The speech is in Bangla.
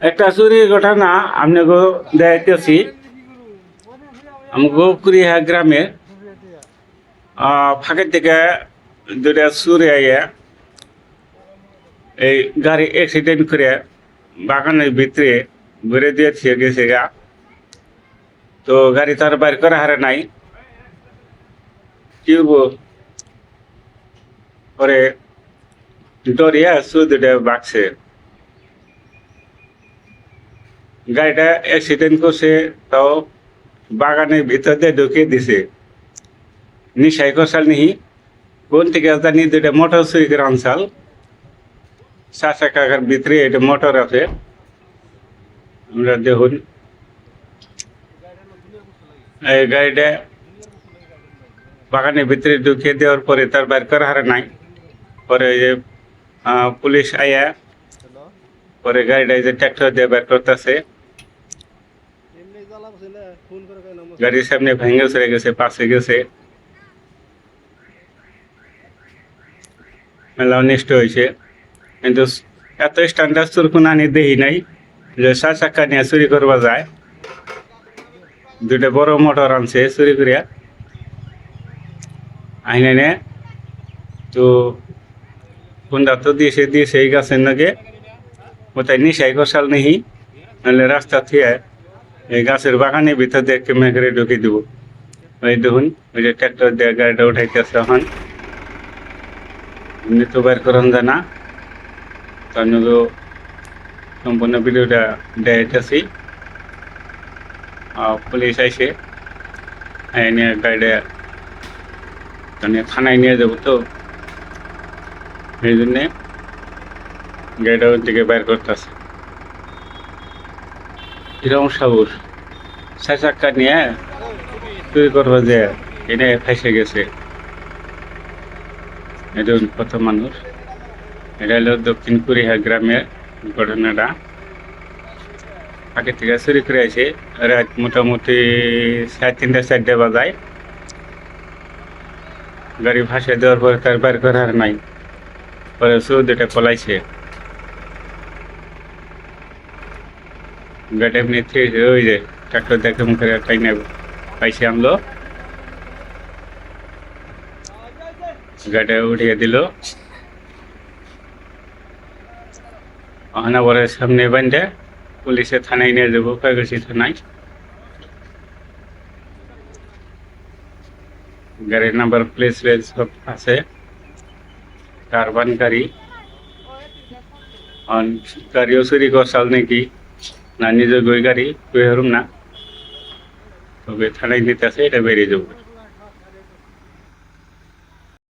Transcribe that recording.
একটা চুরির ঘটনা আপনাকে দেখাইতেছি। আমগো কুড়িয়া গ্রামে ফাঁকের থেকে দুটা চুরি আইয়া এই গাড়ি অ্যাক্সিডেন্ট করে বাগানের ভিতরে ঘুরে দিয়ে থিয়ে গেছে গা। তো গাড়ি তার বাইর করা হারে নাই, কি করবো পরে ডরিয়া দুটা বাগছে। গাড়িটা অ্যাক্সিডেন্ট করছে, তাও বাগানের ভিতর দিয়ে ঢুকিয়ে দিছে। নিশাই কষাল নিহি কোন থেকে জানি দুটা মোটর চুরি করে আনসাল। চাষা কাকার ভিতরে এটা মোটর আছে, আমরা দেখুন এই গাড়িটা বাগানের ভিতরে ঢুকিয়ে দেওয়ার পরে তার বাইর করা হারে নাই। পরে ওই যে পুলিশ আইয়া পরে গাড়িটা যে ট্রাক্টর দিয়ে বের করতেছে। গাড়ির সামনে ভেঙে চলে গেছে, পাশে গেছে, মেলা অনিষ্ট হয়েছে। কিন্তু এত স্ট্যান্ডার্ড চুরকুন আনি দেখি নাই যে 4 চাক্কা নিয়ে চুরি করবা যায়। দুটা বড় মোটর আনছে চুরি করিয়া আইনে তো কোনটা তো দিয়েছে এই গাছের নাকি ওটাই নিশাই কষাল নেহি, নাহলে রাস্তা থিয়ে এই গাছের বাগানের ভিতর দিয়ে মেঘরে ঢুকিয়ে দেবো। ওই দেখুন ওই যে ট্রাক্টর দিয়ে গাড়িটা উঠাইতেছে। এখন এমনি তো বের করেন যায় না, তার সম্পূর্ণ ভিডিওটা দেখাইতেছি। পুলিশ আইসে নিয়ে গাড়িটা থানায় নিয়ে যাবো, তো এই জন্যে গাড়িটা ওর দিকে বের করতেছে। কিরকম সাহস 4 চাক্কা নিয়ে চুরি করবো যে এনে ফেসে গেছে। এটা কত মানুষ। এটা হলো দক্ষিণ কুড়িয়া গ্রামের ঘটনাটা। আগে থেকে চুরি করে আছে রাত মোটামুটি 3:30 4টা বাজায়। গাড়ি ভাসে দেওয়ার পরে তার বের করার নাই, পরে দুটা পলাইছে। গাড়ি এমনি ওই যে ট্রাক্টর দেখে মুখে টাইনে পাইছে আনলো, গাড়িটা উঠিয়ে দিল। অহনাবরের সামনে বান্ধে পুলিশে থানায় নিয়ে যাবো, কাগজি থানায়। গাড়ির নাম্বার প্লেট সব আছে। কারবান গাড়িও চুরি করছাল নাকি না নিজের গই গাড়ি কই হারুম না, তবে থানায় নিতে আছে, এটা বেরিয়ে যাবো।